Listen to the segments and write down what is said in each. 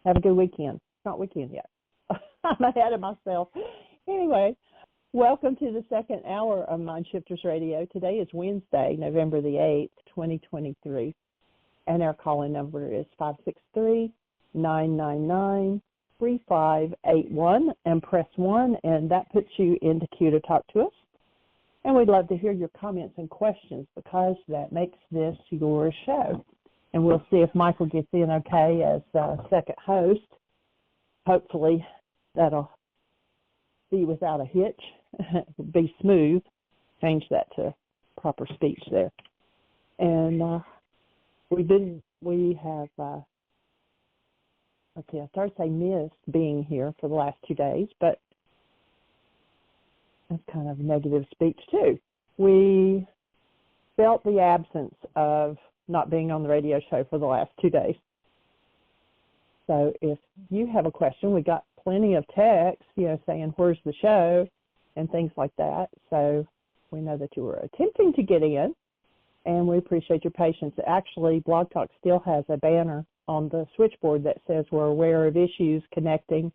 Have a good weekend. It's not weekend yet. I'm ahead of myself. Anyway, welcome to the second hour of Mind Shifters Radio. Today is Wednesday, November the 8th, 2023, and our call-in number is 563-999-3581, and press 1, and that puts you into queue to talk to us. And we'd love to hear your comments and questions because that makes this your show. And we'll see if Michael gets in okay as second host. Hopefully that'll be without a hitch, be smooth. Change that to proper speech there. And I started to say missed being here for the last 2 days, but that's kind of negative speech too. We felt the absence of not being on the radio show for the last 2 days. So if you have a question, we got plenty of texts, saying where's the show and things like that. So we know that you were attempting to get in, and we appreciate your patience. Actually, BlogTalk still has a banner on the switchboard that says we're aware of issues connecting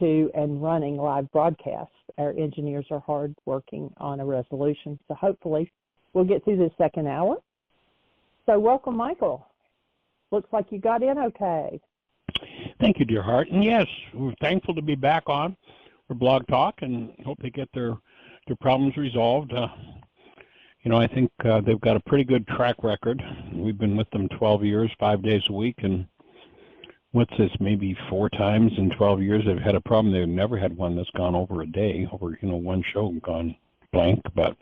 to and running live broadcasts. Our engineers are hard working on a resolution. So hopefully we'll get through this second hour. So welcome, Michael. Looks like you got in okay. Thank you, dear heart. And yes, we're thankful to be back on for Blog Talk and hope they get their problems resolved. I think they've got a pretty good track record. We've been with them 12 years, 5 days a week, and what's this, maybe 4 times in 12 years they've had a problem. They've never had one that's gone over a day, over, one show gone blank. But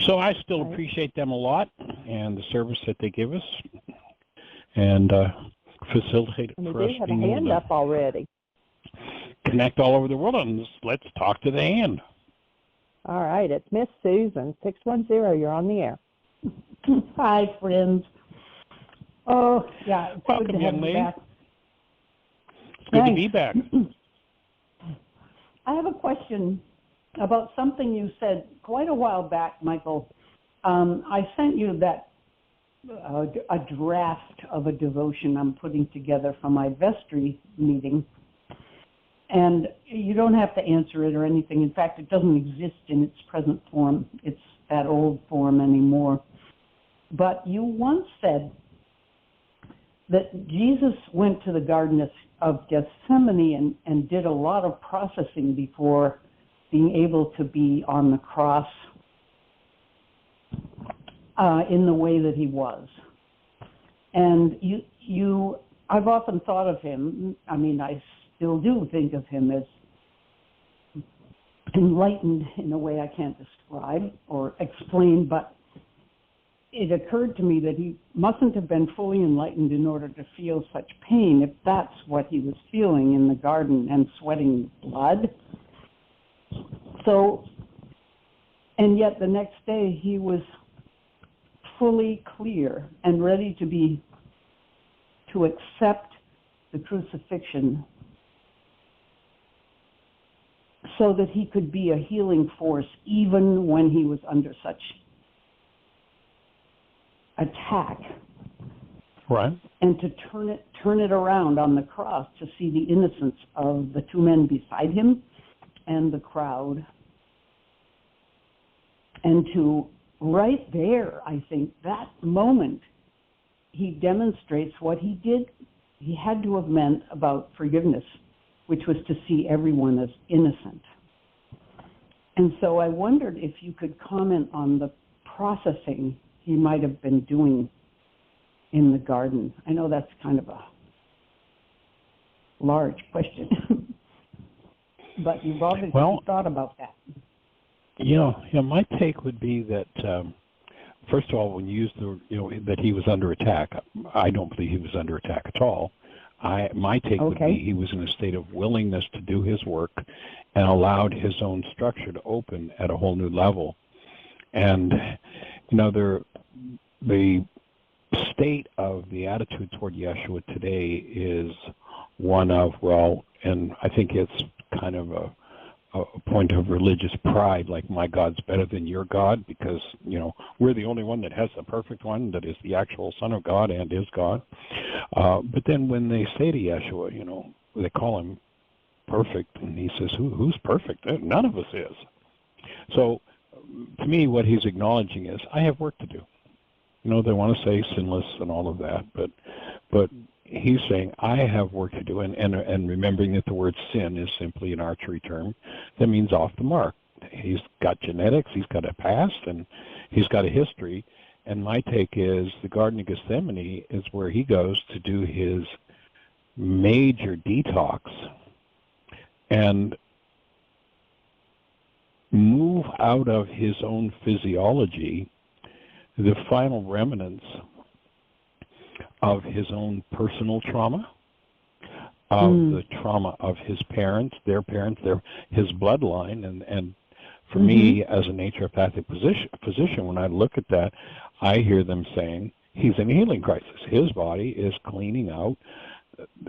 so I still appreciate them a lot and the service that they give us and facilitate it for us. We do have a hand up already. Connect all over the world, and let's talk to the hand. All right, it's Miss Susan, 610. You're on the air. Hi, friends. Oh, yeah. It's welcome, good to have you back. It's good to be back. I have a question about something you said quite a while back, Michael. I sent you that a draft of a devotion I'm putting together for my vestry meeting. And you don't have to answer it or anything. In fact, it doesn't exist in its present form. It's that old form anymore. But you once said that Jesus went to the Garden of Gethsemane and did a lot of processing before being able to be on the cross in the way that he was. And I've often thought of him, I still do think of him as enlightened in a way I can't describe or explain, but it occurred to me that he mustn't have been fully enlightened in order to feel such pain if that's what he was feeling in the garden and sweating blood. So, and yet the next day he was fully clear and ready to accept the crucifixion so that he could be a healing force even when he was under such attack. Right. And to turn it around on the cross to see the innocence of the 2 men beside him and the crowd. And to right there, I think, that moment, he demonstrates what he had to have meant about forgiveness, which was to see everyone as innocent. And so I wondered if you could comment on the processing he might have been doing in the garden. I know that's kind of a large question, but you've obviously thought about that. My take would be that, first of all, when you use that he was under attack, I don't believe he was under attack at all. My take would be he was in a state of willingness to do his work and allowed his own structure to open at a whole new level. And, the state of the attitude toward Yeshua today is one of, and I think it's kind of point of religious pride, like my God's better than your God because, we're the only one that has the perfect one that is the actual Son of God and is God. But then when they say to Yeshua, they call him perfect, and he says, who's perfect? None of us is. So to me, what he's acknowledging is, I have work to do. They want to say sinless and all of that, but he's saying, I have work to do, and remembering that the word sin is simply an archery term that means off the mark. He's got genetics, he's got a past, and he's got a history, and my take is the Garden of Gethsemane is where he goes to do his major detox and move out of his own physiology the final remnants of his own personal trauma, of the trauma of his parents, his bloodline, and for me, as a naturopathic physician, when I look at that, I hear them saying he's in a healing crisis. His body is cleaning out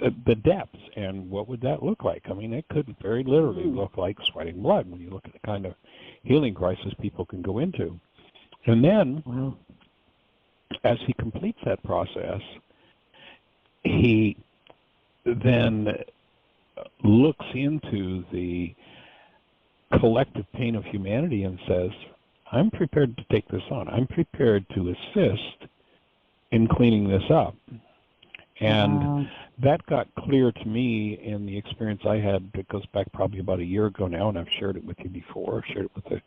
the depths, and what would that look like? I mean, it could very literally look like sweating blood when you look at the kind of healing crisis people can go into. And then, as he completes that process, he then looks into the collective pain of humanity and says, I'm prepared to take this on. I'm prepared to assist in cleaning this up. And that got clear to me in the experience I had that goes back probably about a year ago now, and I've shared it with you before. I've shared it with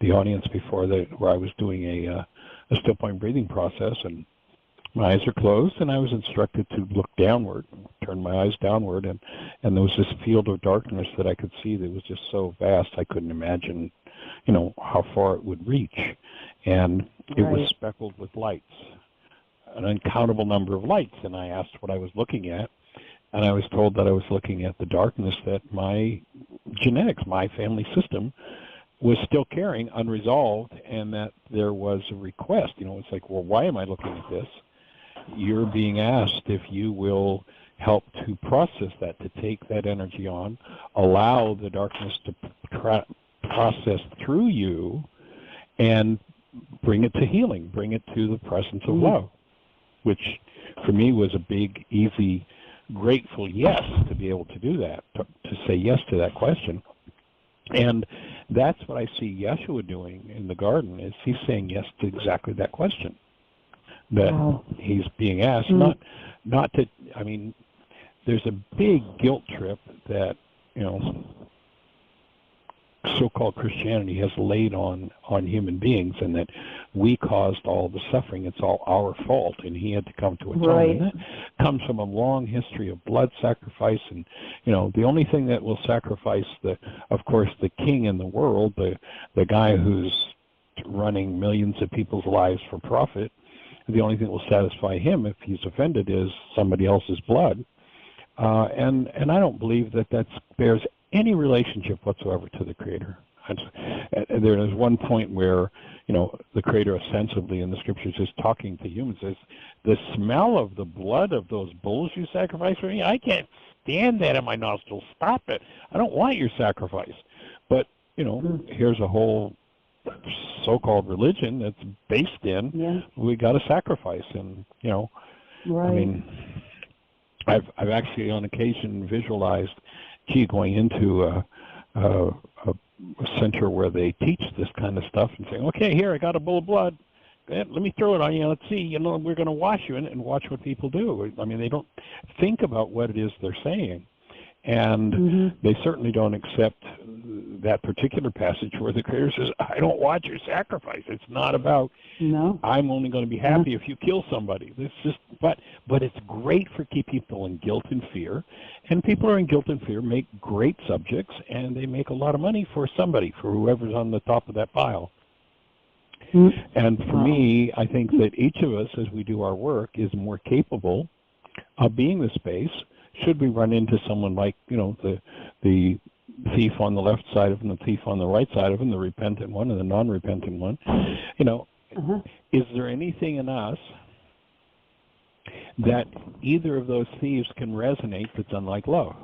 the audience before, where I was doing a StillPoint breathing process, and my eyes are closed, and I was instructed to look downward, turn my eyes downward, and there was this field of darkness that I could see that was just so vast I couldn't imagine, how far it would reach. And it was speckled with lights, an uncountable number of lights, and I asked what I was looking at, and I was told that I was looking at the darkness that my genetics, my family system, was still carrying unresolved, and that there was a request. It's like, well, why am I looking at this? You're being asked if you will help to process that, to take that energy on, allow the darkness to process through you, and bring it to healing, bring it to the presence of love, which for me was a big, easy, grateful yes to be able to do that, to say yes to that question. And that's what I see Yeshua doing in the garden, is he's saying yes to exactly that question that he's being asked. Not to, I mean, there's a big guilt trip that, so-called Christianity has laid on human beings, and that we caused all the suffering. It's all our fault, and he had to come to atone. And that comes from a long history of blood sacrifice, and the only thing that will sacrifice of course, the king in the world, the guy who's running millions of people's lives for profit, the only thing that will satisfy him if he's offended is somebody else's blood. And I don't believe that bears any relationship whatsoever to the Creator. There is one point where, the Creator ostensibly in the Scriptures is talking to humans, says, the smell of the blood of those bulls you sacrifice for me, I can't stand that in my nostrils. Stop it. I don't want your sacrifice. But, here's a whole so-called religion that's based in, we got to sacrifice. And, I mean, I've actually on occasion visualized going into a center where they teach this kind of stuff and saying, okay, here, I got a bowl of blood. Let me throw it on you. Let's see, we're going to wash you in it, and watch what people do. I mean, they don't think about what it is they're saying. And they certainly don't accept that particular passage where the Creator says, I don't want your sacrifice. It's not about, I'm only going to be happy if you kill somebody. This just, but it's great for keep people in guilt and fear. And people who are in guilt and fear make great subjects, and they make a lot of money for somebody, for whoever's on the top of that pile. And for me, I think that each of us, as we do our work, is more capable of being the space. Should we run into someone like, the thief on the left side of him, the thief on the right side of him, the repentant one and the non-repentant one, is there anything in us that either of those thieves can resonate that's unlike love?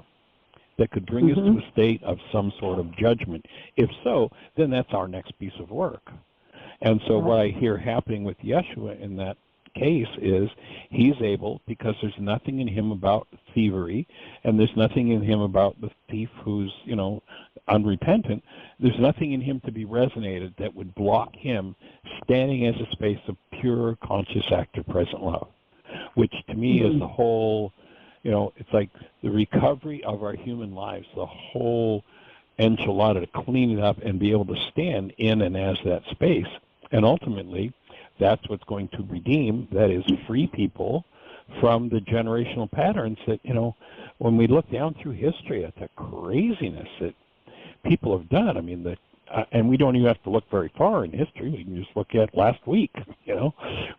that could bring us to a state of some sort of judgment. If so, then that's our next piece of work. And so what I hear happening with Yeshua in that case is he's able, because there's nothing in him about thievery, and there's nothing in him about the thief who's, unrepentant. There's nothing in him to be resonated that would block him standing as a space of pure, conscious, active, present love, which to me is the whole, it's like the recovery of our human lives, the whole enchilada, to clean it up and be able to stand in and as that space. And ultimately, that's what's going to redeem, that is, free people from the generational patterns that, when we look down through history at the craziness that people have done, and we don't even have to look very far in history. We can just look at last week,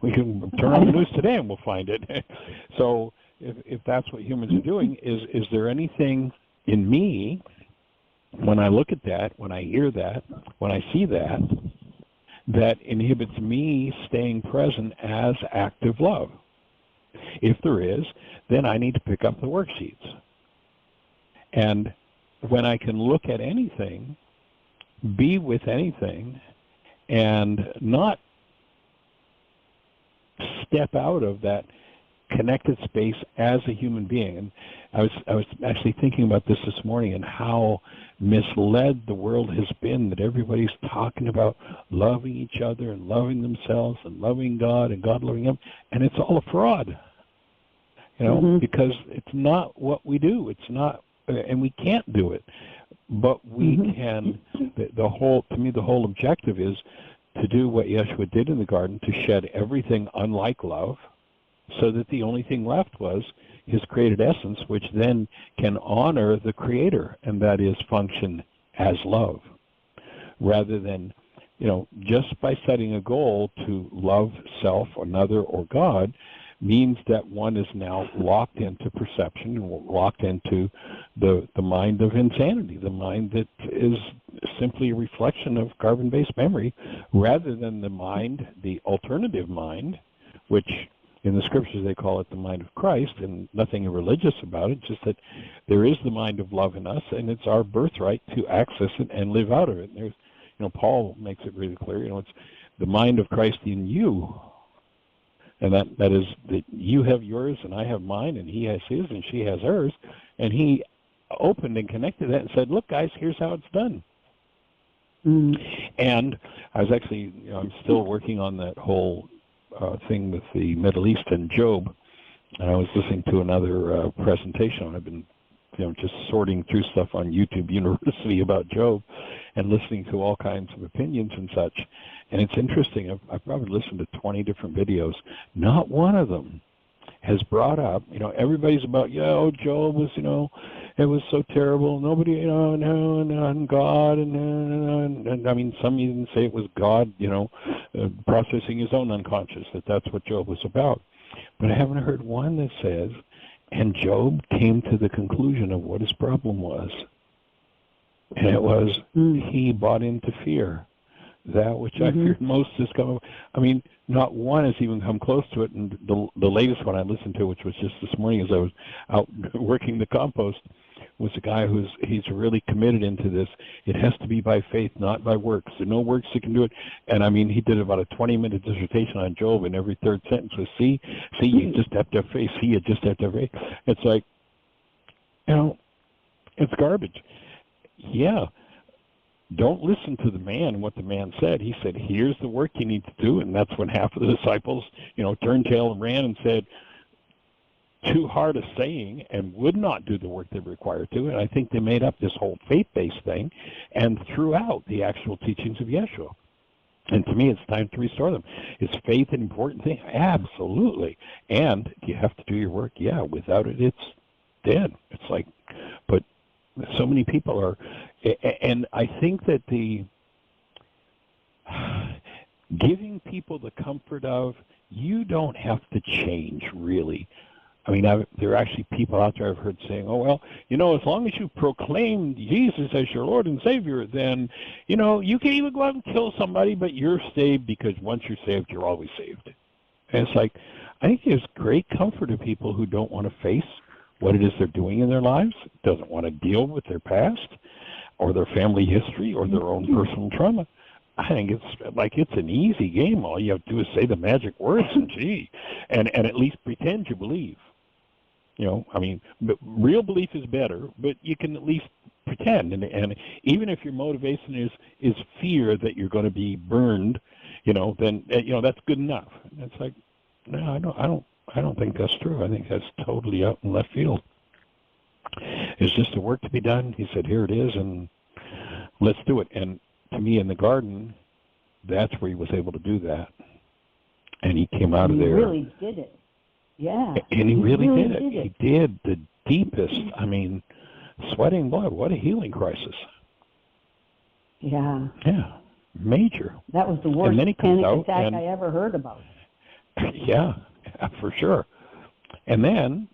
We can turn on the news today and we'll find it. So if that's what humans are doing, is there anything in me, when I look at that, when I hear that, when I see that, that inhibits me staying present as active love? If there is, then I need to pick up the worksheets. And when I can look at anything, be with anything, and not step out of that connected space as a human being. And I was actually thinking about this morning and how misled the world has been, that everybody's talking about loving each other and loving themselves and loving God and God loving them, and it's all a fraud, because it's not what we do. It's not, and we can't do it, but we can. To me, the whole objective is to do what Yeshua did in the garden, to shed everything unlike love, so that the only thing left was his created essence, which then can honor the Creator, and that is function as love, rather than, just by setting a goal to love self, another, or God, means that one is now locked into perception and locked into the mind of insanity, the mind that is simply a reflection of carbon-based memory, rather than the mind, the alternative mind, which in the scriptures they call it the mind of Christ, and nothing religious about it, just that there is the mind of love in us, and it's our birthright to access it and live out of it. And there's, Paul makes it really clear, it's the mind of Christ in you. And that is that you have yours and I have mine, and he has his and she has hers. And he opened and connected that and said, look, guys, here's how it's done. And I was actually, I'm still working on that whole thing with the Middle East and Job. And I was listening to another presentation. I've been just sorting through stuff on YouTube University about Job and listening to all kinds of opinions and such. And it's interesting. I've probably listened to 20 different videos. Not one of them has brought up, everybody's about, Job was, it was so terrible. Nobody, and God, and I mean, some even say it was God, processing his own unconscious, that's what Job was about. But I haven't heard one that says, and Job came to the conclusion of what his problem was. And it was, he bought into fear. That which I feared most is coming. I mean, not one has even come close to it. And the latest one I listened to, which was just this morning as I was out working the compost, was a guy he's really committed into this. It has to be by faith, not by works. There are no works that can do it. And I mean, he did about a 20-minute dissertation on Job, and every third sentence was, see, you just have to have faith. See, you just have to have faith. It's like, it's garbage. Yeah. Don't listen to the man and what the man said. He said, here's the work you need to do. And that's when half of the disciples, turned tail and ran and said, too hard a saying, and would not do the work they were required to. And I think they made up this whole faith-based thing and threw out the actual teachings of Yeshua. And to me, it's time to restore them. Is faith an important thing? Absolutely. And you have to do your work? Yeah, without it, it's dead. It's like, but so many people are, and I think that the giving people the comfort of, you don't have to change, really. I mean, there are actually people out there I've heard saying, oh, well, as long as you proclaim Jesus as your Lord and Savior, then, you can even go out and kill somebody, but you're saved, because once you're saved, you're always saved. And it's like, I think there's great comfort to people who don't want to face what it is they're doing in their lives, doesn't want to deal with their past or their family history or their own personal trauma, I think it's an easy game. All you have to do is say the magic words and at least pretend you believe. But real belief is better, but you can at least pretend. And even if your motivation is fear that you're going to be burned, then that's good enough. It's like, no, I don't think that's true. I think that's totally out in left field. It's just a work to be done. He said, here it is, and let's do it. And to me, in the garden, that's where he was able to do that. And he came out of there. He really did it. Yeah. And he really did it. He did the deepest, sweating blood. What a healing crisis. Yeah. Yeah. Major. That was the worst panic attack I ever heard about. Yeah, for sure. And then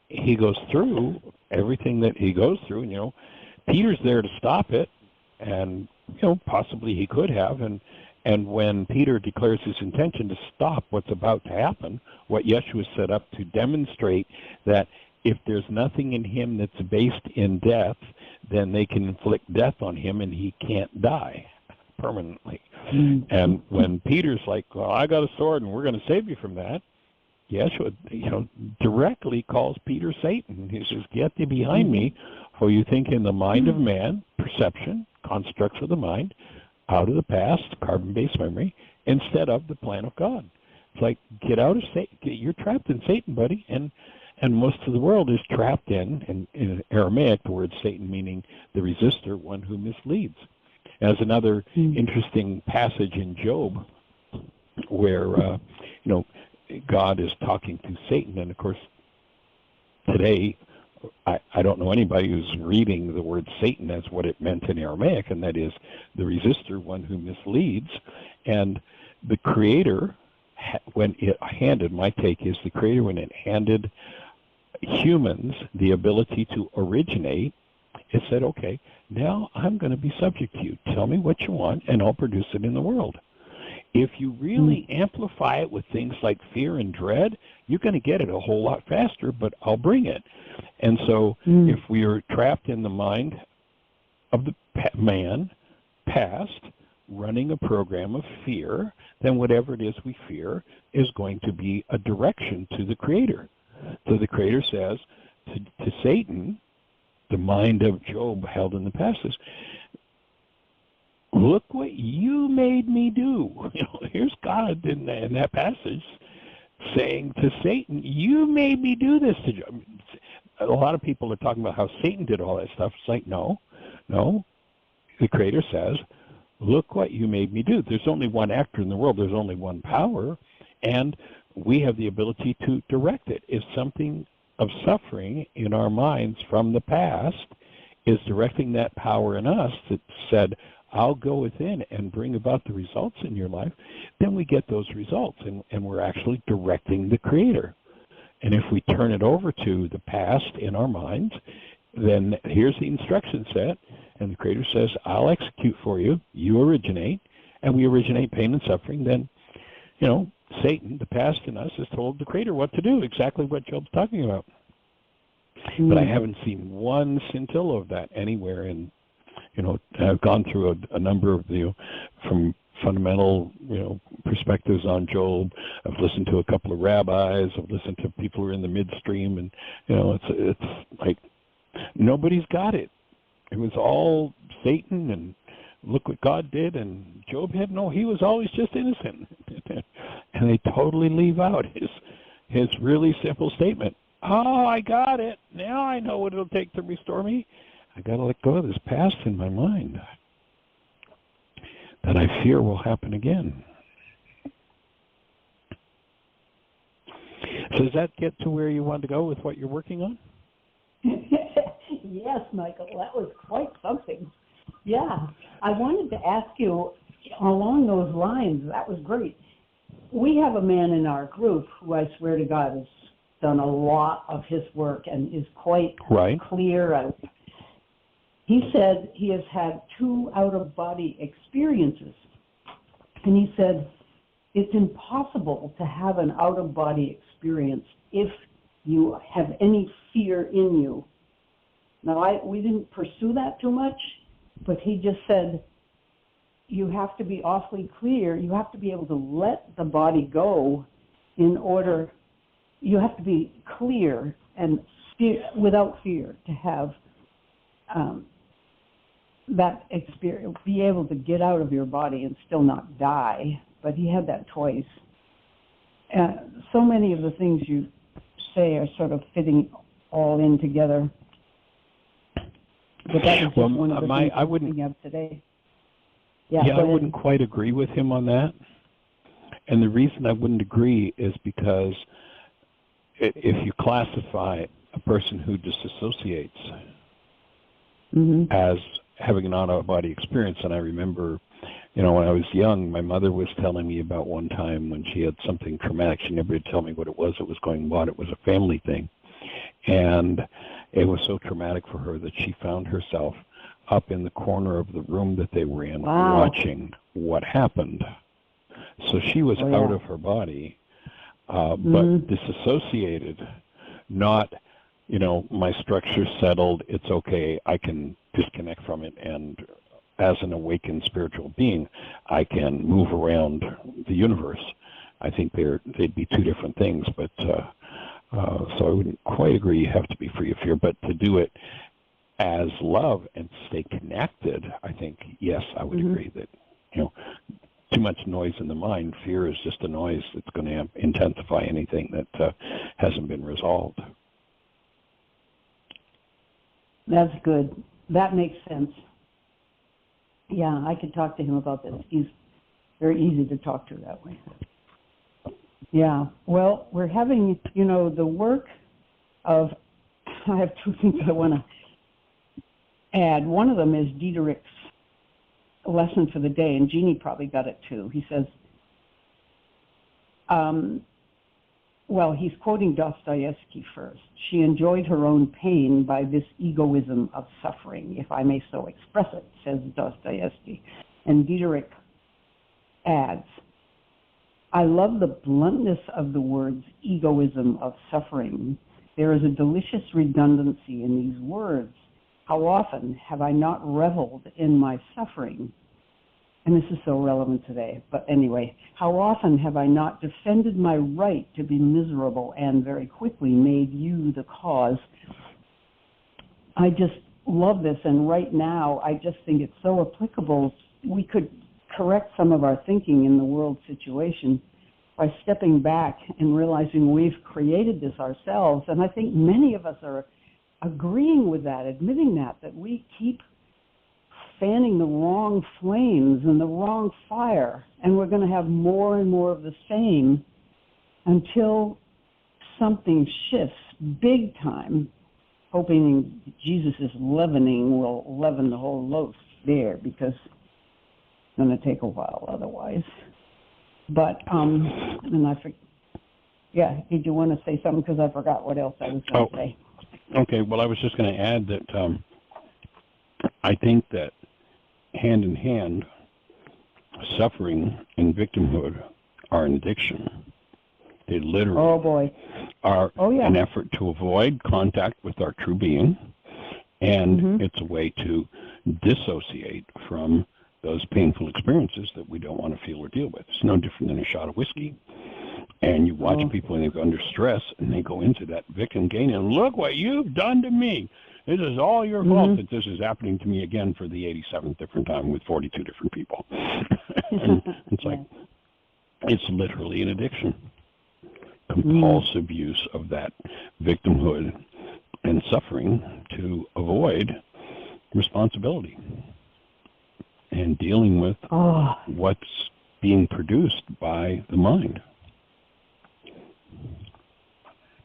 he goes through everything that he goes through, and, Peter's there to stop it, and, possibly he could have, and when Peter declares his intention to stop what's about to happen, what Yeshua set up to demonstrate that if there's nothing in him that's based in death, then they can inflict death on him and he can't die permanently. Mm-hmm. And when Peter's like, well, I got a sword and we're going to save you from that, Yeshua, directly calls Peter Satan. He says, get thee behind me, for you think in the mind of man, perception, constructs of the mind, out of the past, carbon-based memory, instead of the plan of God. It's like, get out of Satan. You're trapped in Satan, buddy. And most of the world is trapped in Aramaic, the word Satan meaning the resistor, one who misleads. As another interesting passage in Job where, God is talking to Satan. And, of course, today, I don't know anybody who's reading the word Satan as what it meant in Aramaic, and that is the resistor, one who misleads. And the Creator, when it handed, my take is the Creator, when it handed humans the ability to originate, it said, okay, now I'm going to be subject to you. Tell me what you want, and I'll produce it in the world. If you really amplify it with things like fear and dread, you're going to get it a whole lot faster, but I'll bring it. And so if we are trapped in the mind of the man, past, running a program of fear, then whatever it is we fear is going to be a direction to the Creator. So the Creator says to Satan, the mind of Job held in the past, is, look what you made me do. Here's God in that passage saying to Satan, you made me do this to Job. A lot of people are talking about how Satan did all that stuff. It's like, no. The Creator says, look what you made me do. There's only one actor in the world. There's only one power, and we have the ability to direct it. If something of suffering in our minds from the past is directing that power in us that said, I'll go within and bring about the results in your life, then we get those results, and we're actually directing the Creator. And if we turn it over to the past in our minds, then here's the instruction set, and the Creator says, I'll execute for you, you originate, and we originate pain and suffering, then, Satan, the past in us, has told the Creator what to do, exactly what Job's talking about. But I haven't seen one scintilla of that anywhere in, I've gone through a number of, from fundamental, perspectives on Job. I've listened to a couple of rabbis. I've listened to people who are in the midstream, and, it's like nobody's got it. It was all Satan, and look what God did, and Job he was always just innocent. And they totally leave out his really simple statement. Oh, I got it. Now I know what it'll take to restore me. I got to let go of this past in my mind that I fear will happen again. So does that get to where you want to go with what you're working on? Yes, Michael, that was quite something. Yeah, I wanted to ask you along those lines. That was great. We have a man in our group who I swear to God has done a lot of his work and is quite clear. He said he has had 2 out-of-body experiences. And he said it's impossible to have an out-of-body experience if you have any fear in you. Now, we didn't pursue that too much, but he just said, you have to be awfully clear. You have to be able to let the body go in order, you have to be clear and without fear to have that experience, be able to get out of your body and still not die. But he had that twice. So many of the things you say are sort of fitting all in together. But that was just one of the things I'm thinking of today. Yeah, I wouldn't quite agree with him on that. And the reason I wouldn't agree is because if you classify a person who disassociates as having an out-of-body experience, and I remember, when I was young, my mother was telling me about one time when she had something traumatic. She never would tell me what it was going on. It was a family thing. And it was so traumatic for her that she found herself up in the corner of the room that they were in, watching what happened. So she was out of her body, but disassociated, not, my structure's settled, it's okay, I can disconnect from it, and as an awakened spiritual being, I can move around the universe. I think they'd be two different things, but so I wouldn't quite agree you have to be free of fear, but to do it as love and stay connected, I think, yes, I would agree that, too much noise in the mind, fear is just a noise that's going to intensify anything that hasn't been resolved. That's good. That makes sense. Yeah, I could talk to him about this. He's very easy to talk to that way. Yeah, well, we're having, the work of, I have two things I want to add. One of them is Diederik's lesson for the day, and Jeanie probably got it too. He says, he's quoting Dostoevsky first. She enjoyed her own pain by this egoism of suffering, if I may so express it, says Dostoevsky. And Diederik adds, I love the bluntness of the words egoism of suffering. There is a delicious redundancy in these words. How often have I not reveled in my suffering? And this is so relevant today. But anyway, how often have I not defended my right to be miserable and very quickly made you the cause? I just love this. And right now, I just think it's so applicable. We could correct some of our thinking in the world situation by stepping back and realizing we've created this ourselves. And I think many of us are agreeing with that, admitting that we keep fanning the wrong flames and the wrong fire, and we're going to have more and more of the same until something shifts big time, hoping Jesus' leavening will leaven the whole loaf there, because it's going to take a while otherwise. But, and I forget, did you want to say something? Because I forgot what else I was going to say. Okay, well, I was just going to add that I think that hand in hand, suffering and victimhood are an addiction. They literally are an effort to avoid contact with our true being, and it's a way to dissociate from those painful experiences that we don't want to feel or deal with. It's no different than a shot of whiskey. And you watch people and they go under stress and they go into that victim game and look what you've done to me. It is all your fault that this is happening to me again for the 87th different time with 42 different people. And it's like, it's literally an addiction. Compulsive use of that victimhood and suffering to avoid responsibility and dealing with what's being produced by the mind.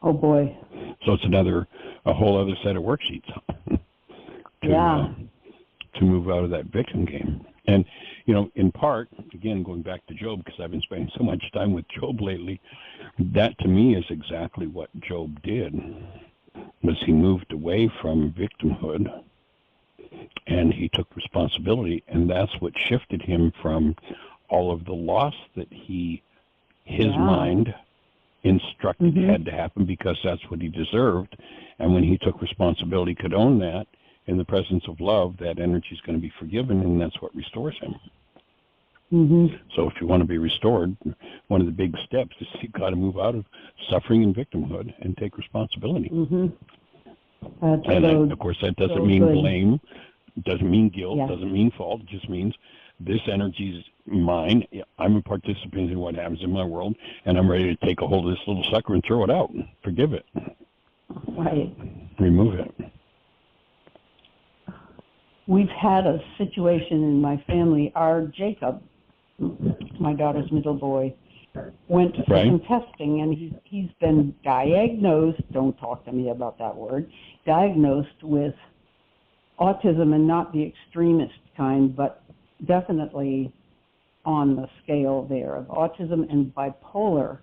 Oh boy! So it's a whole other set of worksheets to move out of that victim game. And in part, again, going back to Job, because I've been spending so much time with Job lately, that to me is exactly what Job did. Was he moved away from victimhood, and he took responsibility, and that's what shifted him from all of the loss that his mind instructed had to happen because that's what he deserved. And when he took responsibility, could own that in the presence of love, that energy is going to be forgiven, and that's what restores him. So if you want to be restored, one of the big steps is you've got to move out of suffering and victimhood and take responsibility. And of course, that doesn't mean blame, doesn't mean guilt, doesn't mean fault. It just means this energy is mine. I'm a participant in what happens in my world, and I'm ready to take a hold of this little sucker and throw it out. Forgive it. Right. Remove it. We've had a situation in my family. Our Jacob, my daughter's middle boy, went for some testing, and he's been diagnosed, don't talk to me about that word, diagnosed with autism, and not the extremist kind, but definitely on the scale there of autism and bipolar.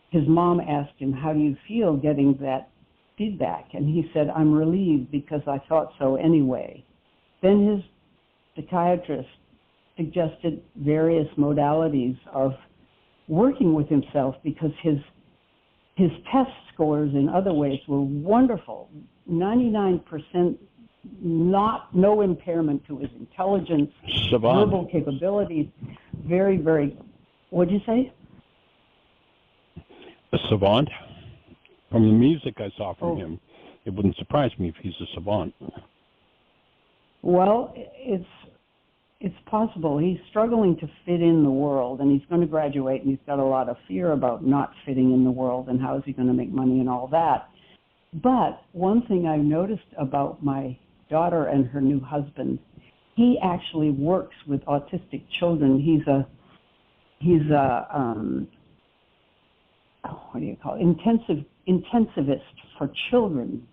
His mom asked him, how do you feel getting that feedback? And he said, I'm relieved because I thought so anyway. Then his psychiatrist suggested various modalities of working with himself because his test scores in other ways were wonderful. 99% no impairment to his intelligence, verbal capabilities, very, very, what'd you say? A savant. From the music I saw from him, it wouldn't surprise me if he's a savant. Well, it's possible. He's struggling to fit in the world, and he's going to graduate, and he's got a lot of fear about not fitting in the world and how is he going to make money and all that. But one thing I've noticed about my daughter and her new husband, he actually works with autistic children. He's a what do you call it? Intensivist for children.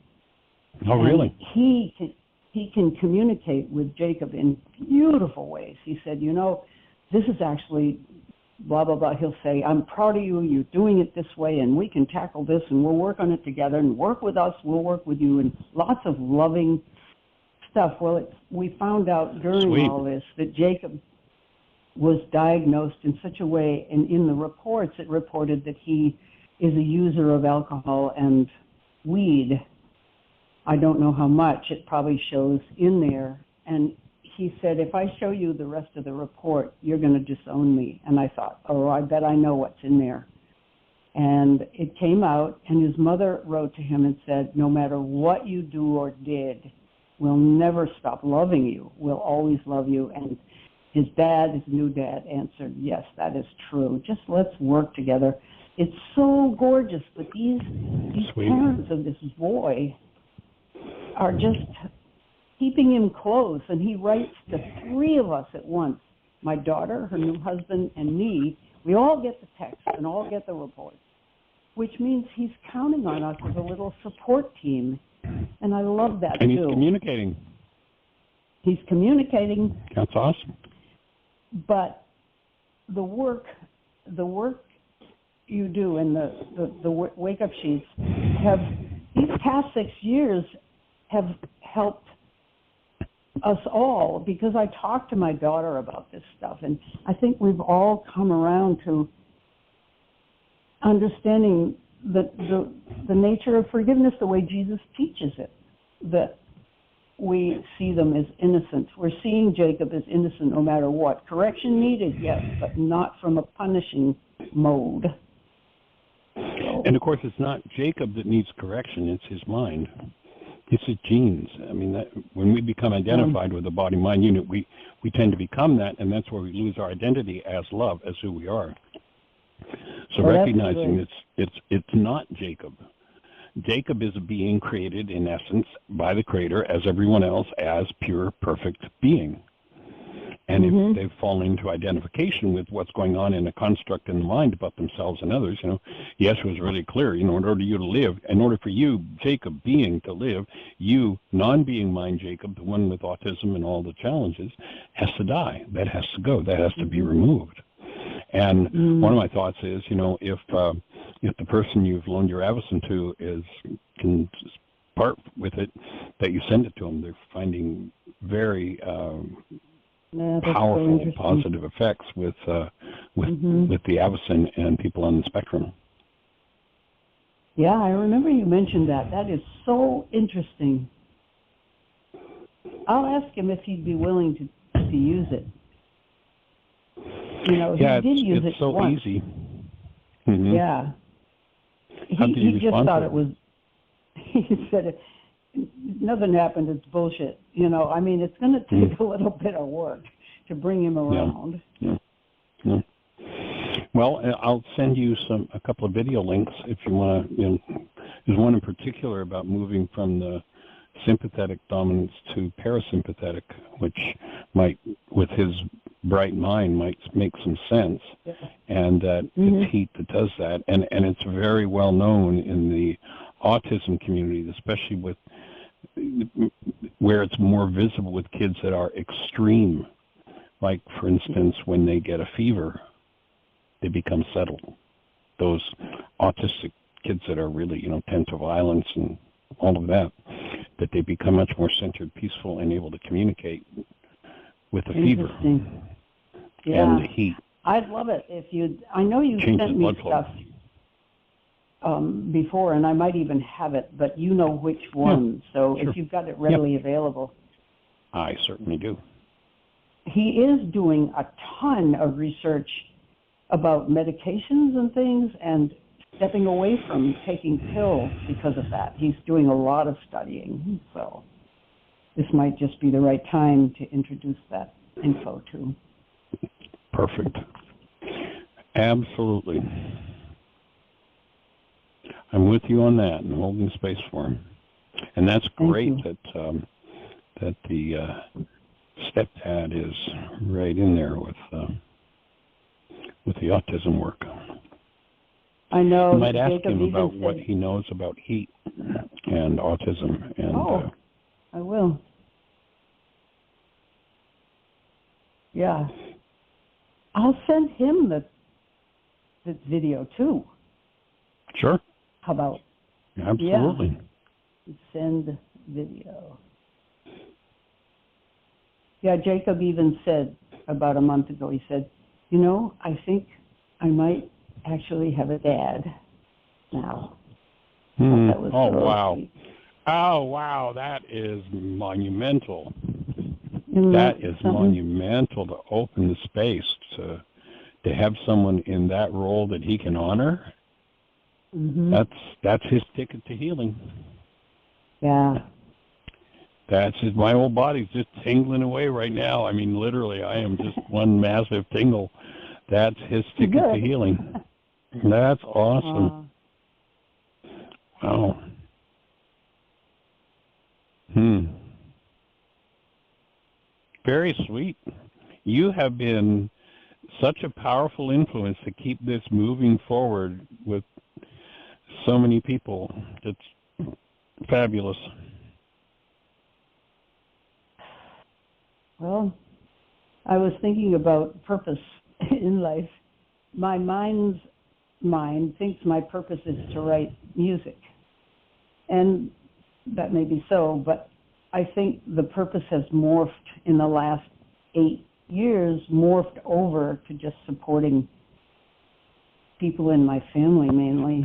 Oh, really? And he can communicate with Jacob in beautiful ways. He said, this is actually blah, blah, blah. He'll say, I'm proud of you. You're doing it this way, and we can tackle this, and we'll work on it together, and work with us. We'll work with you, and lots of loving stuff. Well, we found out during all this that Jacob was diagnosed in such a way, and in the reports it reported that he is a user of alcohol and weed. I don't know how much. It probably shows in there. And he said, if I show you the rest of the report, you're going to disown me. And I thought, I bet I know what's in there. And it came out, and his mother wrote to him and said, no matter what you do or did, we'll never stop loving you. We'll always love you. And his new dad, answered, yes, that is true. Just let's work together. It's so gorgeous, but these parents of this boy are just keeping him close, and he writes to 3 of us at once, my daughter, her new husband, and me. We all get the text and all get the reports, which means he's counting on us as a little support team, and I love that and too. And he's communicating. He's communicating. That's awesome. But the work you do and the wake-up sheets these past 6 years have helped us all, because I talked to my daughter about this stuff, and I think we've all come around to understanding the nature of forgiveness the way Jesus teaches it, that we see them as innocent. We're seeing Jacob as innocent no matter what. Correction needed, yes, but not from a punishing mode. And of course, it's not Jacob that needs correction, it's his mind. It's his genes. I mean, when we become identified with the body-mind unit, we tend to become that, and that's where we lose our identity as love, as who we are. So recognizing it's not Jacob. Jacob is a being created, in essence, by the Creator, as everyone else, as pure, perfect being. And if they've fallen into identification with what's going on in a construct in the mind about themselves and others, Yeshua was really clear, in order for you to live, in order for you, Jacob, being, to live, you, non-being mind Jacob, the one with autism and all the challenges, has to die. That has to go. That has to be removed. And one of my thoughts is, if the person you've loaned your avison to can part with it, that you send it to them. They're finding very powerful, positive effects with the avison and people on the spectrum. Yeah, I remember you mentioned that. That is so interesting. I'll ask him if he'd be willing to use it. You know, yeah, he did use it it's so once. easy. Mm-hmm. Yeah. He just thought it was, he said, nothing happened, it's bullshit. You know, I mean, it's going to take a little bit of work to bring him around. Yeah. Yeah. Well, I'll send you a couple of video links if you want to. You know, there's one in particular about moving from the sympathetic dominance to parasympathetic, which might, with his bright mind, might make some sense. Yeah. And that it's heat that does that, and it's very well known in the autism community, especially with where it's more visible with kids that are extreme. Like, for instance, when they get a fever, they become settled. Those autistic kids that are really, tend to violence and all of that they become much more centered, peaceful, and able to communicate with the fever and the heat. I'd love it if I know you sent me stuff before, and I might even have it, but you know which one. So if you've got it readily available. I certainly do. He is doing a ton of research about medications and things, and stepping away from taking pills because of that. He's doing a lot of studying, so this might just be the right time to introduce that info to. Perfect. Absolutely. I'm with you on that and holding space for him. And that's great that the stepdad is right in there with the autism work. I know. You might ask him about what he knows about heat and autism. And, I will. Yeah. I'll send him the video, too. Sure. How about? Absolutely. Yeah. Send video. Yeah, Jacob even said about a month ago, he said, I think I might actually have a dad now. That was wow. Sweet. Oh, wow, that is monumental. That is monumental to open the space to have someone in that role that he can honor. Mm-hmm. That's his ticket to healing. Yeah. That's my whole body's just tingling away right now. I mean, literally, I am just one massive tingle. That's his ticket to healing. That's awesome. Wow. Very sweet. You have been such a powerful influence to keep this moving forward with so many people. It's fabulous. Well, I was thinking about purpose in life. My mind's mind thinks my purpose is to write music. And that may be so, but I think the purpose has morphed in the last 8 years, morphed over to just supporting people in my family mainly.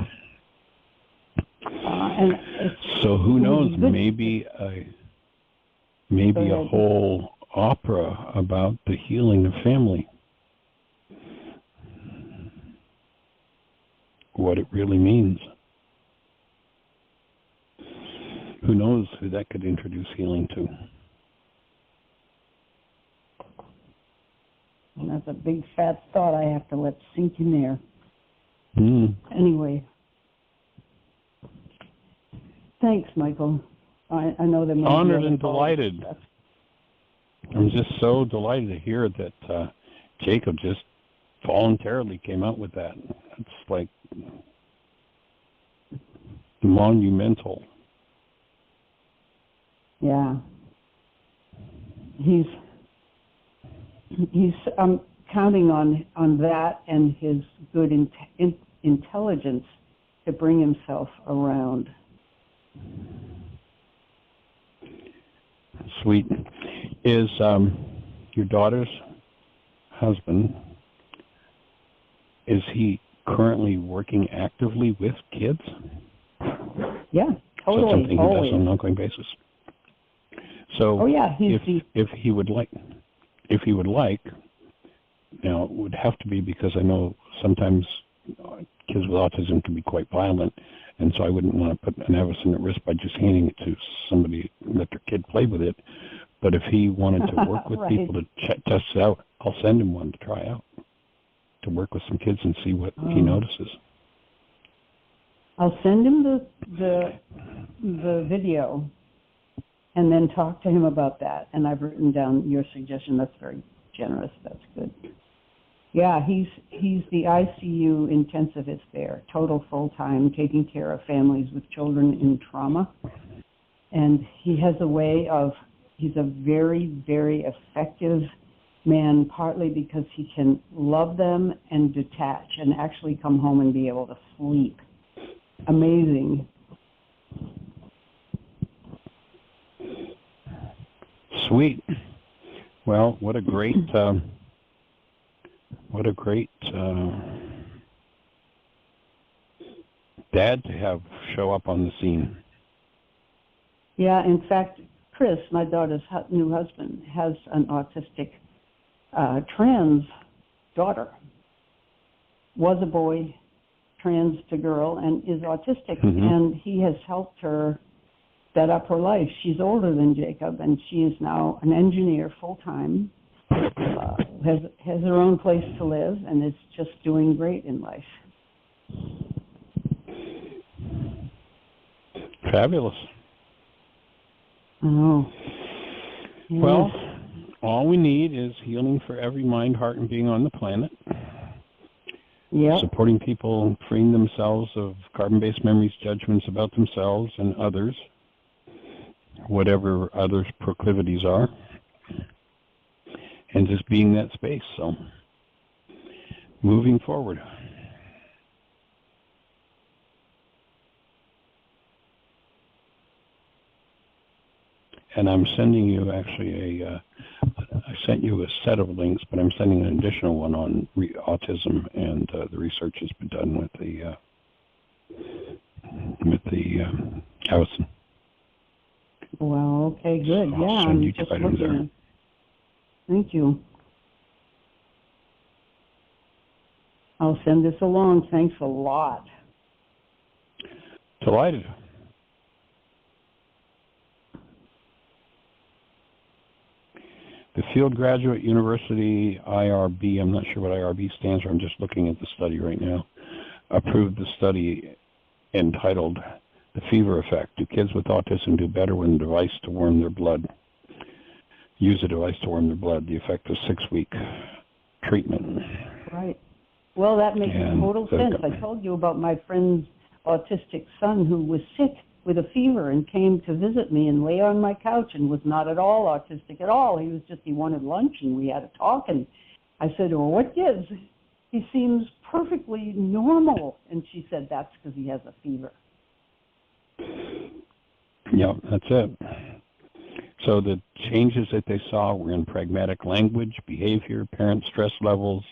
And so who knows, maybe a whole opera about the healing of family. What it really means. Who knows who that could introduce healing to? And that's a big fat thought I have to let sink in there. Anyway. Thanks, Michael. I know that. Honored and delighted. I'm just so delighted to hear that Jacob just voluntarily came out with that. It's like monumental. Yeah. I'm counting on that and his good intelligence to bring himself around. Sweet. Is your daughter's husband, is he currently working actively with kids? Yeah, totally. So it's something always. he does on an ongoing basis. So if he would like, now it would have to be, because I know sometimes kids with autism can be quite violent, and so I wouldn't want to put an adolescent at risk by just handing it to somebody and let their kid play with it. But if he wanted to work with right. people to test it out, I'll send him one to try out, to work with some kids and see what he notices. I'll send him the video and then talk to him about that. And I've written down your suggestion. That's very generous. That's good. Yeah, he's the ICU intensivist there, total full-time, taking care of families with children in trauma. And he has a way of, he's a very, very effective man, partly because he can love them and detach and actually come home and be able to sleep. Amazing. Sweet. Well, what a great dad to have show up on the scene. Yeah, in fact, Chris, my daughter's new husband, has an autistic trans daughter. Was a boy, trans to girl, and is autistic. Mm-hmm. And he has helped her set up her life. She's older than Jacob, and she is now an engineer full-time, has her own place to live, and is just doing great in life. Fabulous. Oh. Yes. Well, all we need is healing for every mind, heart, and being on the planet. Yep. Supporting people freeing themselves of carbon-based memories, judgments about themselves and others, whatever others' proclivities are, and just being that space. So, moving forward. And I'm sending you actually I sent you a set of links, but I'm sending an additional one on autism, and the research has been done with the Allison. Well, okay, good. So yeah, I'll send I'm you just items looking. there. Thank you. I'll send this along. Thanks a lot. Delighted. The Field Graduate University IRB, I'm not sure what IRB stands for, I'm just looking at the study right now, approved the study entitled The Fever Effect. Do kids with autism do better with a device to warm their blood? Use a device to warm their blood. The effect of 6-week treatment. Right. Well, that makes total sense. I told you about my friend's autistic son who was sick with a fever and came to visit me and lay on my couch and was not at all autistic at all. He wanted lunch, and we had a talk, and I said, well, what gives? He seems perfectly normal. And she said, that's because he has a fever. Yeah, that's it. So the changes that they saw were in pragmatic language, behavior, parent stress levels,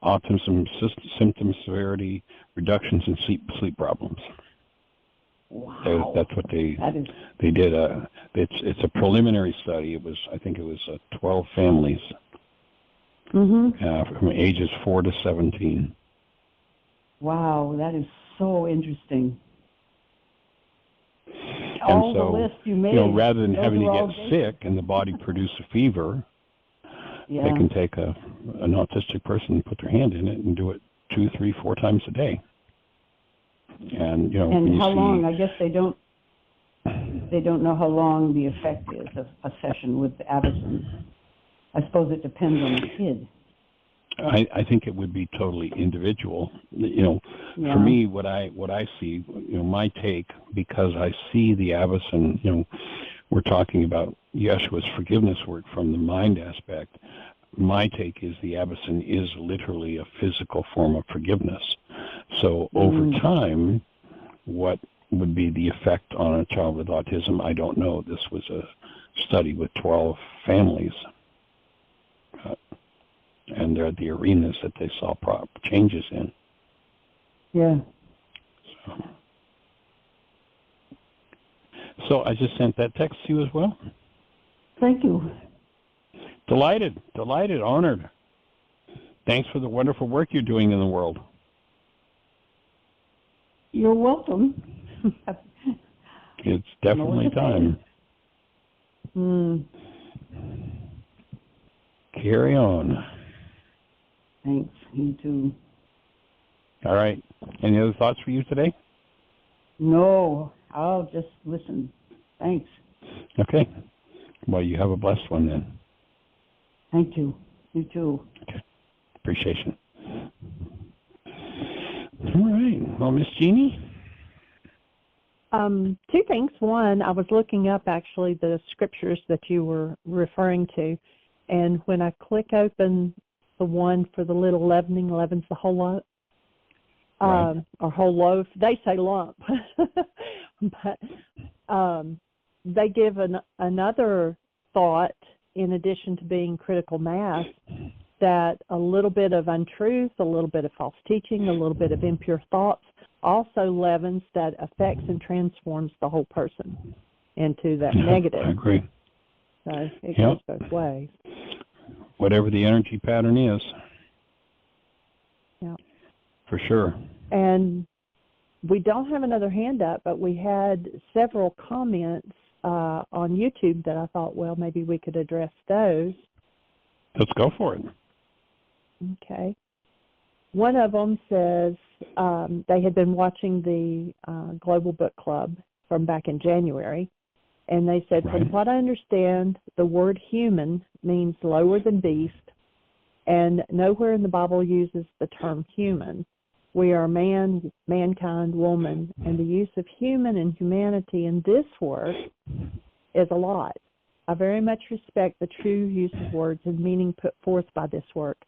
autism symptom severity, reductions in sleep problems. Wow. That's what they did. It's a preliminary study. I think it was 12 families from ages 4 to 17. Wow, that is so interesting. And all so, the list you made, rather than having to get sick and the body produce a fever, they can take an autistic person and put their hand in it and do it 2, 3, 4 times a day. And and how long? I guess they don't know how long the effect is of a session with Avison. I suppose it depends on the kid. I think it would be totally individual. For me, what I see, my take, because I see the Avison, we're talking about Yeshua's forgiveness work from the mind aspect. My take is the Avison is literally a physical form of forgiveness. So over time, what would be the effect on a child with autism? I don't know. This was a study with 12 families. And they're the arenas that they saw changes in. Yeah. So. So I just sent that text to you as well. Thank you. Delighted, honored. Thanks for the wonderful work you're doing in the world. You're welcome. It's definitely time. Carry on. Thanks. You too. All right. Any other thoughts for you today? No, I'll just listen. Thanks. Okay. Well, you have a blessed one then. Thank you. You too. Okay. Appreciation. All right. Well, Miss Jeanie? Two things. One, I was looking up actually the scriptures that you were referring to, and when I click open the one for the little leavening, leavens the whole lump, or whole loaf. They say lump, but they give another thought in addition to being critical mass, that a little bit of untruth, a little bit of false teaching, a little bit of impure thoughts also leavens that affects and transforms the whole person into that negative. I agree. So it goes both ways. Whatever the energy pattern is. Yeah. For sure. And we don't have another hand up, but we had several comments on YouTube that I thought, well, maybe we could address those. Let's go for it. Okay. One of them says they had been watching the Global Book Club from back in January, and they said, from what I understand, the word human means lower than beast, and nowhere in the Bible uses the term human. We are man, mankind, woman, and the use of human and humanity in this work is a lot. I very much respect the true use of words and meaning put forth by this work,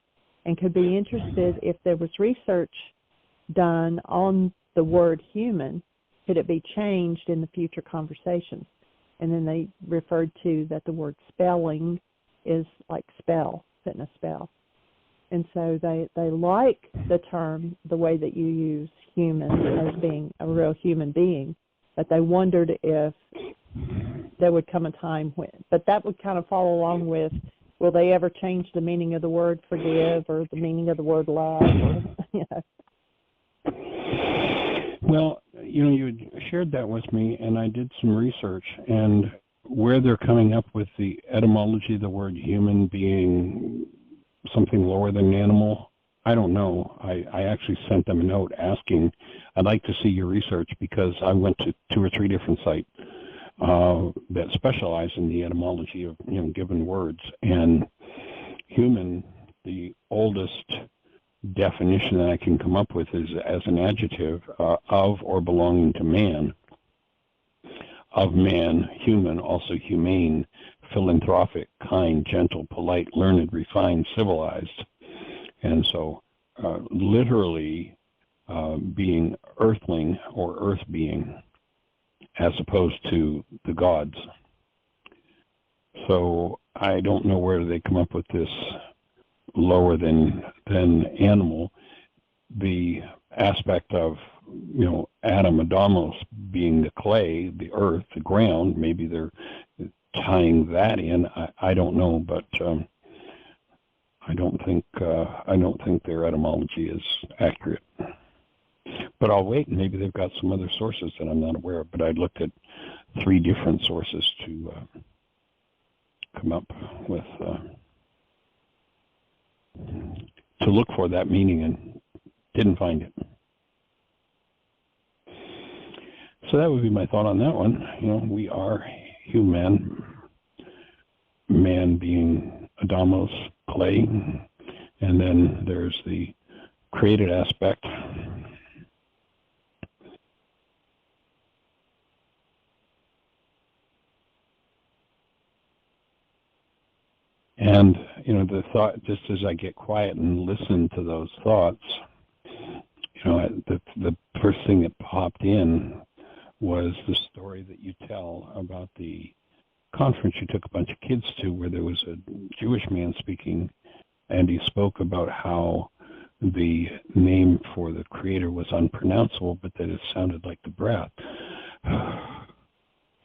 and could be interested if there was research done on the word human, could it be changed in the future conversations? And then they referred to that the word spelling is like spell, putting a spell. And so they like the term, the way that you use human as being a real human being, but they wondered if there would come a time when, but that would kind of follow along with, will they ever change the meaning of the word forgive or the meaning of the word love? Or, you know. Well, you shared that with me, and I did some research, and where they're coming up with the etymology of the word human being something lower than animal, I don't know. I actually sent them a note asking, I'd like to see your research, because I went to 2 or 3 different sites that specialize in the etymology of given words. And human, the oldest definition that I can come up with is as an adjective of or belonging to man. Of man, human, also humane, philanthropic, kind, gentle, polite, learned, refined, civilized. And so literally being earthling or earth being, as opposed to the gods. So I don't know where they come up with this lower than animal. The aspect of Adam, Adamos being the clay, the earth, the ground. Maybe they're tying that in. I don't know, but I don't think their etymology is accurate. But I'll wait, and maybe they've got some other sources that I'm not aware of. But I looked at 3 different sources to come up with to look for that meaning, and didn't find it. So that would be my thought on that one. We are human, man being Adamos, clay, and then there's the created aspect. And, the thought, just as I get quiet and listen to those thoughts, the first thing that popped in was the story that you tell about the conference you took a bunch of kids to, where there was a Jewish man speaking, and he spoke about how the name for the Creator was unpronounceable, but that it sounded like the breath.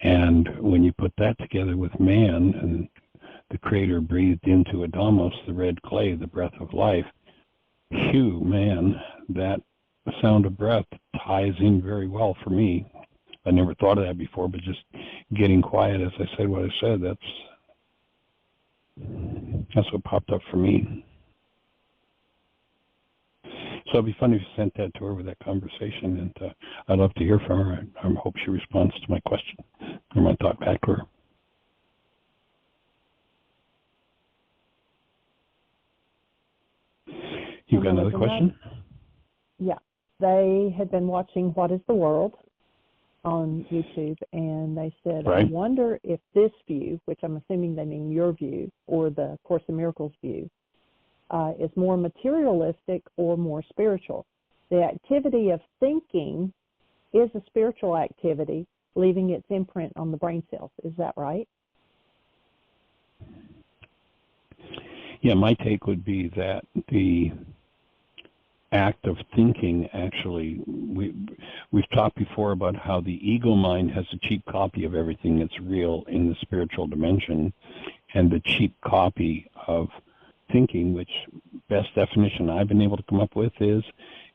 And when you put that together with man, and the Creator breathed into Adamos the red clay, the breath of life, phew, man, that sound of breath ties in very well for me. I never thought of that before, but just getting quiet as I said what I said, that's what popped up for me. So it'd be funny if you sent that to her with that conversation, and I'd love to hear from her. I hope she responds to my question or my thought back to her. You got another question? Yeah. They had been watching What is the World on YouTube, and they said, right. I wonder if this view, which I'm assuming they mean your view, or the Course in Miracles view, is more materialistic or more spiritual. The activity of thinking is a spiritual activity, leaving its imprint on the brain cells. Is that right? Yeah, my take would be that the act of thinking, actually, we've talked before about how the ego mind has a cheap copy of everything that's real in the spiritual dimension, and the cheap copy of thinking, which best definition I've been able to come up with is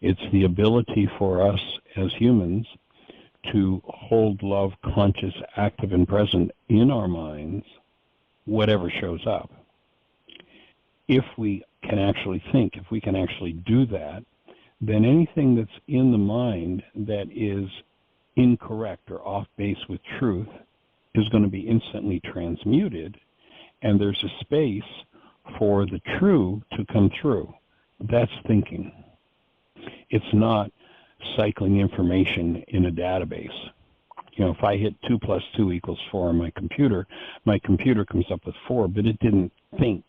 it's the ability for us as humans to hold love conscious, active, and present in our minds, whatever shows up. If we can actually think, if we can actually do that, then anything that's in the mind that is incorrect or off base with truth is going to be instantly transmuted, and there's a space for the true to come through. That's thinking. It's not cycling information in a database. You know, if I hit 2 + 2 = 4 on my computer comes up with 4, but it didn't think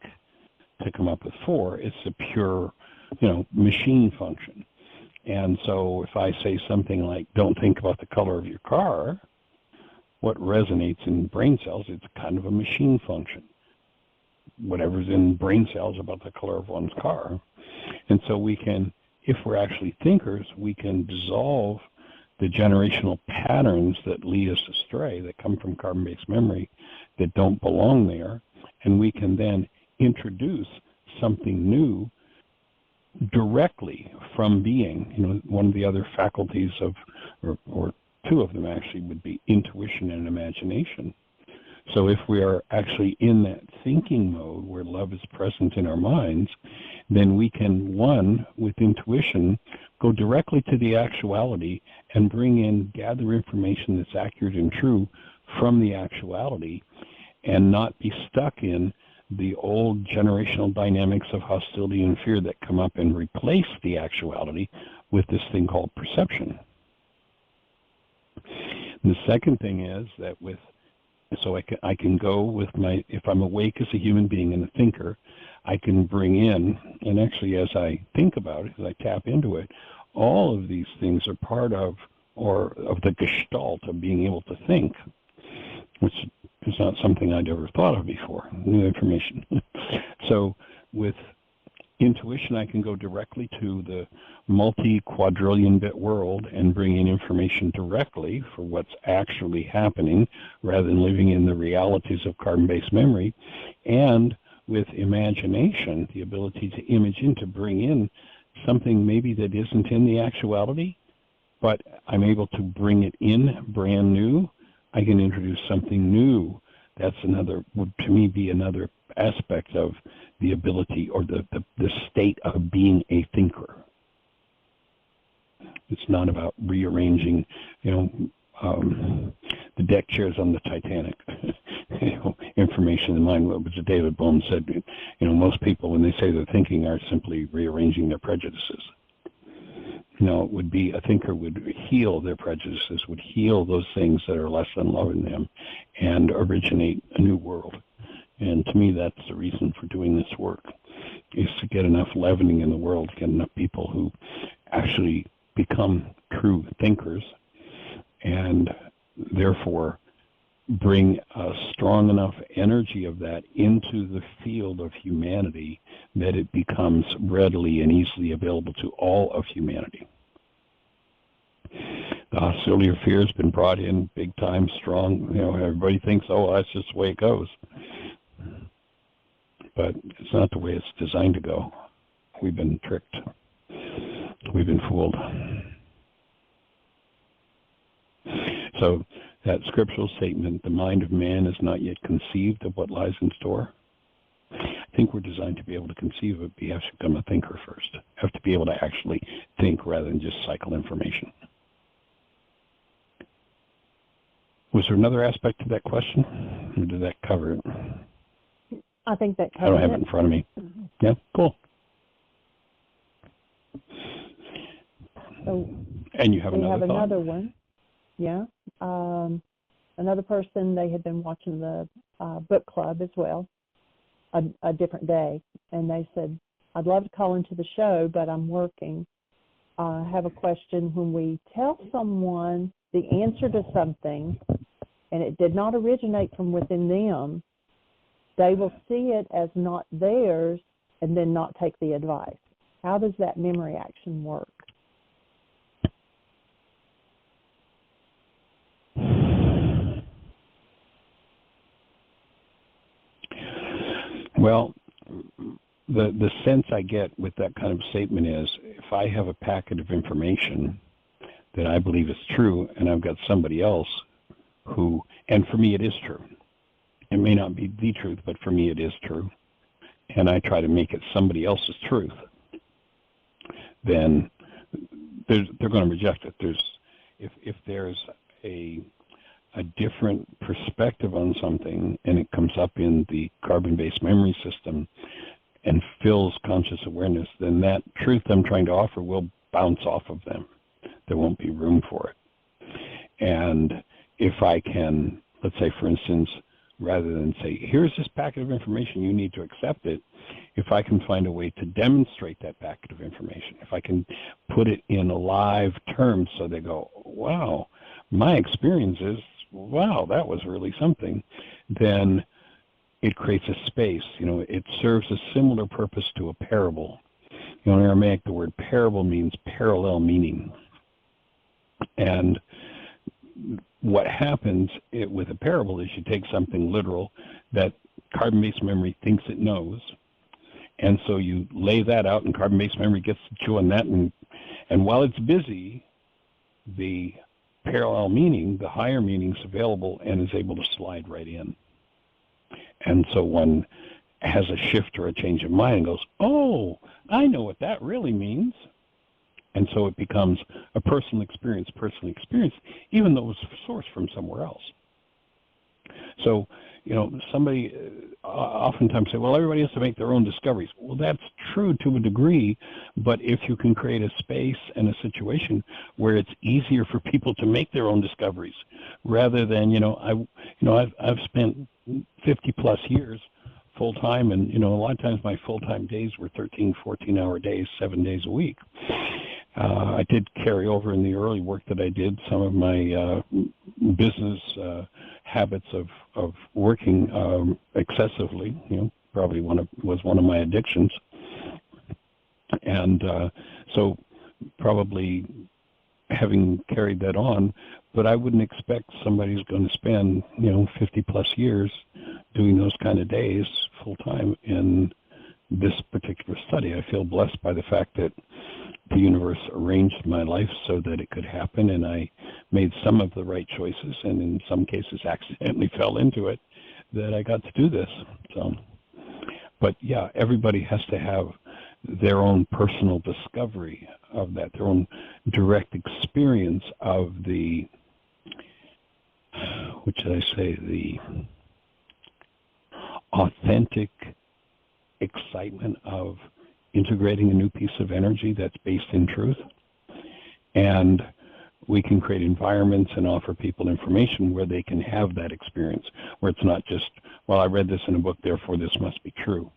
to come up with 4. It's a pure, machine function. And so if I say something like, don't think about the color of your car, what resonates in brain cells, it's kind of a machine function. Whatever's in brain cells about the color of one's car. And so we can, if we're actually thinkers, we can dissolve the generational patterns that lead us astray, that come from carbon-based memory, that don't belong there, and we can then introduce something new directly from being. One of the other faculties of, or two of them actually, would be intuition and imagination. So if we are actually in that thinking mode where love is present in our minds, then we can, one, with intuition, go directly to the actuality and gather information that's accurate and true from the actuality, and not be stuck in the old generational dynamics of hostility and fear that come up and replace the actuality with this thing called perception. And the second thing is that so I can go with if I'm awake as a human being and a thinker, I can bring in, and actually as I think about it, as I tap into it, all of these things are part of the gestalt of being able to think, which is not something I'd ever thought of before, new information. So with intuition, I can go directly to the multi-quadrillion bit world and bring in information directly for what's actually happening rather than living in the realities of carbon-based memory. And with imagination, the ability to image in, to bring in something maybe that isn't in the actuality, but I'm able to bring it in brand new. I can introduce something new. That's would to me be another aspect of the ability or the state of being a thinker. It's not about rearranging, the deck chairs on the Titanic. Information in mind, which David Bohm said, most people, when they say they're thinking, are simply rearranging their prejudices. It would be a thinker would heal their prejudices, would heal those things that are less than love in them, and originate a new world. And to me, that's the reason for doing this work, is to get enough leavening in the world, to get enough people who actually become true thinkers, and therefore bring a strong enough energy of that into the field of humanity that it becomes readily and easily available to all of humanity. The hostility or fear has been brought in big time, strong. Everybody thinks, oh, that's just the way it goes. But it's not the way it's designed to go. We've been tricked. We've been fooled. So that scriptural statement, the mind of man is not yet conceived of what lies in store. I think we're designed to be able to conceive of it, but you have to become a thinker first. You have to be able to actually think rather than just cycle information. Was there another aspect to that question, or did that cover it? I think that covers it. I don't have it in front of me. Yeah, cool. So and you have we another have thought? another one. Yeah. Another person, they had been watching the book club as well, a different day, and they said, I'd love to call into the show, but I'm working. I have a question. When we tell someone the answer to something and it did not originate from within them, they will see it as not theirs and then not take the advice. How does that memory action work? Well, the sense I get with that kind of statement is, if I have a packet of information that I believe is true, and I've got somebody else who, and for me it is true. It may not be the truth, but for me it is true. And I try to make it somebody else's truth, then they're going to reject it. If there's a different perspective on something and it comes up in the carbon-based memory system and fills conscious awareness, then that truth I'm trying to offer will bounce off of them. There won't be room for it. And if I can, let's say, for instance, rather than say, here's this packet of information, you need to accept it, if I can find a way to demonstrate that packet of information, if I can put it in live terms so they go, wow, my experience is, wow, that was really something, then it creates a space. It serves a similar purpose to a parable. In Aramaic, the word parable means parallel meaning. And what happens with a parable is you take something literal that carbon-based memory thinks it knows, and so you lay that out, and carbon-based memory gets to chew on that, and while it's busy, the parallel meaning, the higher meaning, is available and is able to slide right in. And so one has a shift or a change of mind and goes, oh, I know what that really means. And so it becomes a personal experience, even though it was sourced from somewhere else. So, somebody oftentimes say, well, everybody has to make their own discoveries. Well, that's true to a degree, but if you can create a space and a situation where it's easier for people to make their own discoveries, rather than, I've spent 50 plus years full time, and, a lot of times my full-time days were 13, 14-hour days, 7 days a week. I did carry over in the early work that I did some of my business habits of working excessively. Probably was one of my addictions, and so probably having carried that on. But I wouldn't expect somebody who's going to spend 50 plus years doing those kind of days full time in this particular study. I feel blessed by the fact that the universe arranged my life so that it could happen, and I made some of the right choices, and in some cases accidentally fell into it, that I got to do this. So, but yeah, everybody has to have their own personal discovery of that, their own direct experience of the, what should I say, the authentic excitement of integrating a new piece of energy that's based in truth. And we can create environments and offer people information where they can have that experience, where it's not just, well, I read this in a book, therefore this must be true.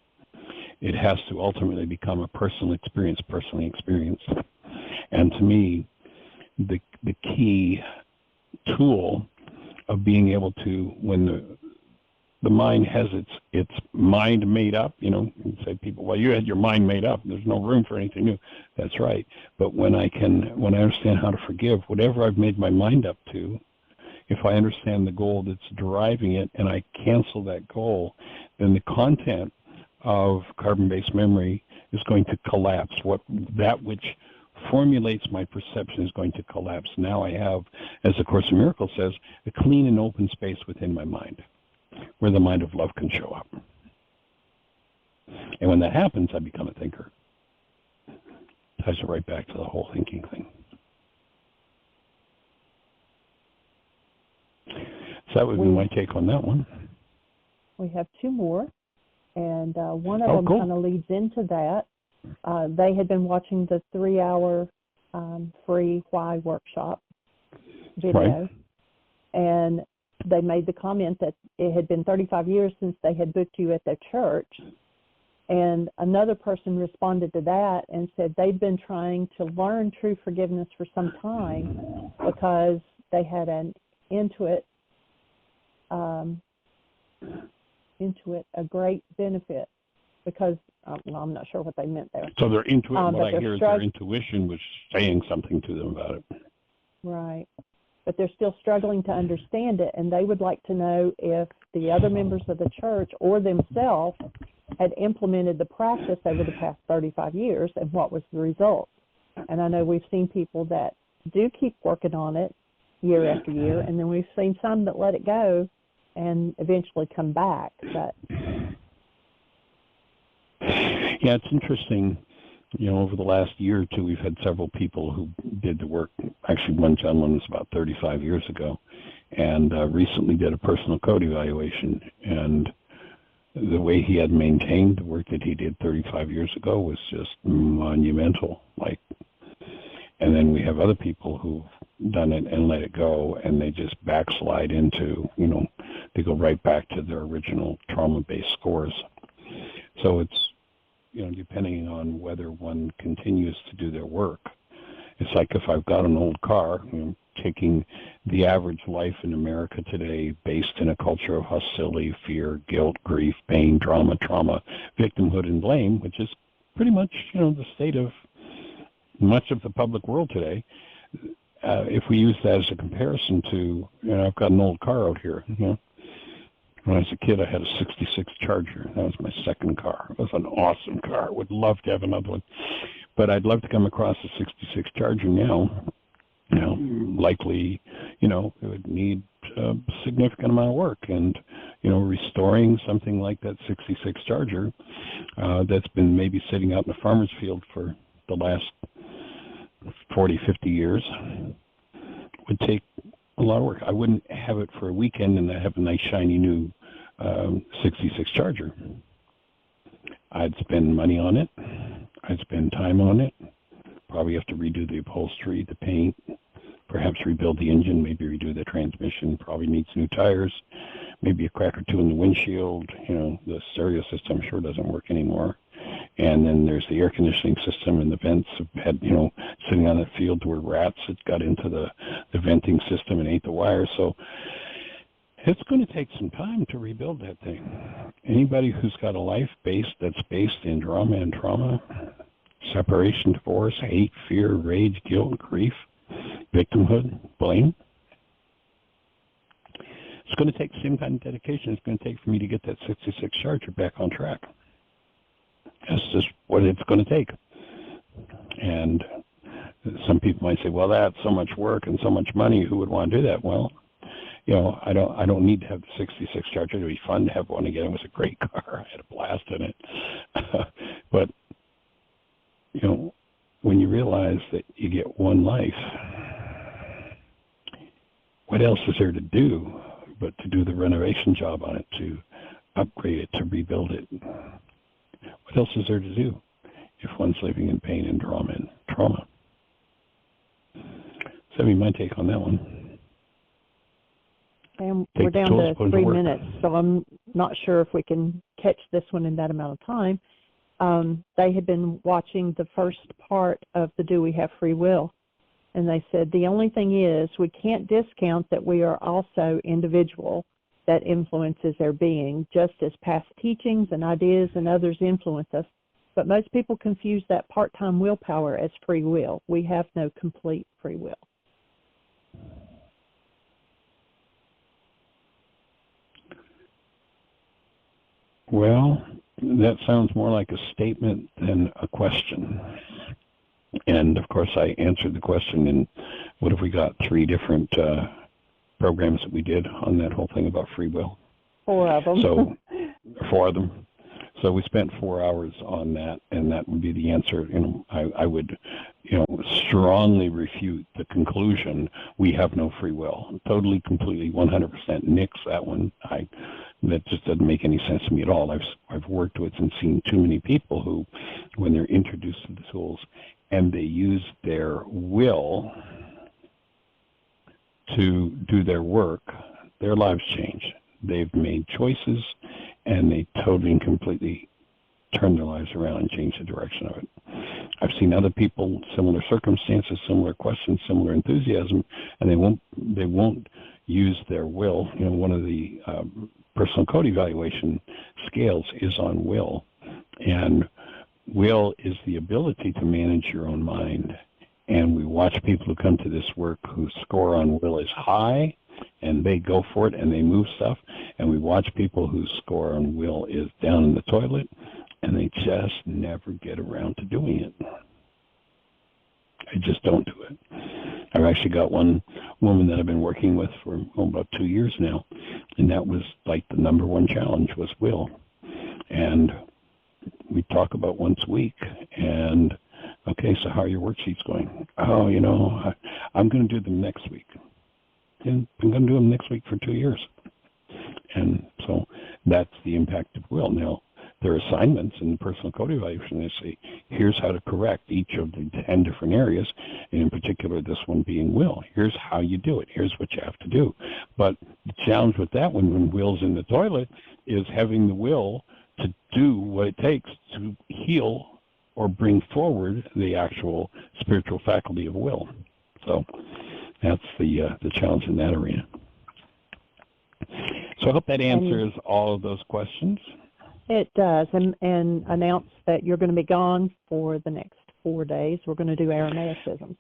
It has to ultimately become a personal experience, personally experienced. And to me, the key tool of being able to, when the mind has its mind made up. You know, you say people, well, you had your mind made up. There's no room for anything new. That's right. But when I understand how to forgive, whatever I've made my mind up to, if I understand the goal that's driving it and I cancel that goal, then the content of carbon-based memory is going to collapse. That which formulates my perception is going to collapse. Now I have, as the Course in Miracles says, a clean and open space within my mind where the mind of love can show up. And when that happens, I become a thinker. Ties it right back to the whole thinking thing. So that would be my take on that one. We have two more, and one of them kind of leads into that. They had been watching the 3-hour free Why workshop video, right. And they made the comment that it had been 35 years since they had booked you at their church. And another person responded to that and said they'd been trying to learn true forgiveness for some time because they had an intuit, a great benefit because, well, I'm not sure what they meant there. So their what I hear is their intuition was saying something to them about it. Right. But they're still struggling to understand it, and they would like to know if the other members of the church or themselves had implemented the practice over the past 35 years and what was the result. And I know we've seen people that do keep working on it year after year, and then we've seen some that let it go and eventually come back. But yeah, it's interesting. You know, over the last year or two, we've had several people who did the work. Actually, one gentleman was about 35 years ago, and recently did a personal code evaluation. And the way he had maintained the work that he did 35 years ago was just monumental. And then we have other people who've done it and let it go, and they just backslide into, they go right back to their original trauma-based scores. So it's, depending on whether one continues to do their work. It's like if I've got an old car, taking the average life in America today based in a culture of hostility, fear, guilt, grief, pain, trauma, victimhood, and blame, which is pretty much, the state of much of the public world today. If we use that as a comparison to, I've got an old car out here, When I was a kid, I had a 66 Charger. That was my second car. It was an awesome car. Would love to have another one. But I'd love to come across a 66 Charger now. Likely, it would need a significant amount of work. And, restoring something like that 66 Charger that's been maybe sitting out in a farmer's field for the last 40, 50 years would take a lot of work. I wouldn't have it for a weekend and have a nice shiny new 66 Charger. I'd spend money on it. I'd spend time on it. Probably have to redo the upholstery, the paint, perhaps rebuild the engine, maybe redo the transmission. Probably needs new tires, maybe a crack or two in the windshield. The stereo system sure doesn't work anymore. And then there's the air conditioning system, and the vents have had, sitting on that field where rats had got into the venting system and ate the wires. So it's going to take some time to rebuild that thing. Anybody who's got a life that's based in drama and trauma, separation, divorce, hate, fear, rage, guilt, grief, victimhood, blame, it's going to take the same kind of dedication it's going to take for me to get that 66 Charger back on track. That's just what it's going to take. And some people might say, well, that's so much work and so much money. Who would want to do that? Well, I don't need to have the 66 Charger. It'd be fun to have one again. It was a great car. I had a blast in it. But, when you realize that you get one life, what else is there to do but to do the renovation job on it, to upgrade it, to rebuild it? What else is there to do if one's living in pain and trauma? So that'd be my take on that one. And we're down to 3 minutes, so I'm not sure if we can catch this one in that amount of time. They had been watching the first part of the Do We Have Free Will, and they said the only thing is we can't discount that we are also individual, that influences their being, just as past teachings and ideas and others influence us. But most people confuse that part-time willpower as free will. We have no complete free will. Well, that sounds more like a statement than a question. And, of course, I answered the question in, what have we got, 3 different programs that we did on that whole thing about free will? 4 of them. So, 4 of them. So we spent 4 hours on that, and that would be the answer. I would, strongly refute the conclusion we have no free will. Totally, completely, 100% nix that one. That just doesn't make any sense to me at all. I've worked with and seen too many people who, when they're introduced to the tools and they use their will to do their work, their lives change. They've made choices, and they totally and completely turn their lives around and change the direction of it. I've seen other people, similar circumstances, similar questions, similar enthusiasm, and they won't use their will. One of the personal code evaluation scales is on will, and will is the ability to manage your own mind. And we watch people who come to this work whose score on will is high, and they go for it and they move stuff, and we watch people whose score on will is down in the toilet, and they just never get around to doing it. I just don't do it. I've actually got one woman that I've been working with for about 2 years now, and that was like the number one challenge was will. And we talk about once a week, and okay, so how are your worksheets going? Oh, I'm going to do them next week. And I'm going to do them next week for 2 years. And so that's the impact of will. Now, there are assignments in the personal code evaluation. They say, here's how to correct each of the 10 different areas, and in particular this one being will. Here's how you do it. Here's what you have to do. But the challenge with that one, when will's in the toilet, is having the will to do what it takes to heal or bring forward the actual spiritual faculty of will. So that's the challenge in that arena. So I hope that answers all of those questions. It does, and announce that you're going to be gone for the next 4 days. We're going to do Aramaicisms.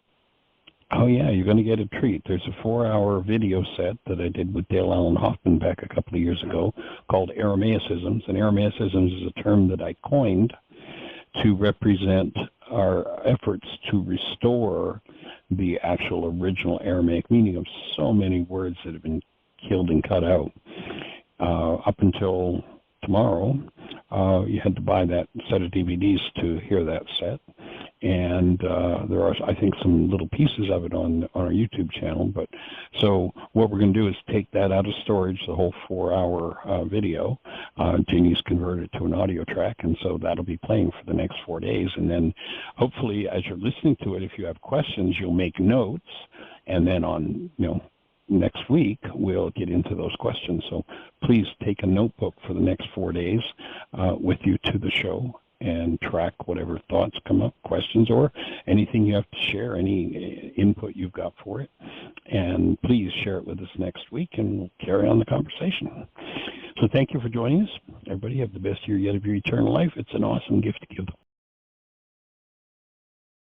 Oh, yeah, you're going to get a treat. There's a 4-hour video set that I did with Dale Allen Hoffman back a couple of years ago called Aramaicisms. And Aramaicisms is a term that I coined to represent our efforts to restore the actual original Aramaic meaning of so many words that have been killed and cut out. Up until tomorrow, you had to buy that set of DVDs to hear that set. And there are, I think, some little pieces of it on our YouTube channel. But so what we're going to do is take that out of storage, the whole 4-hour video. Jeannie's converted it to an audio track, and so that'll be playing for the next 4 days. And then hopefully, as you're listening to it, if you have questions, you'll make notes. And then on, next week, we'll get into those questions. So please take a notebook for the next 4 days with you to the show and track whatever thoughts come up, questions, or anything you have to share, any input you've got for it. And please share it with us next week, and we'll carry on the conversation. So thank you for joining us. Everybody have the best year yet of your eternal life. It's an awesome gift to give.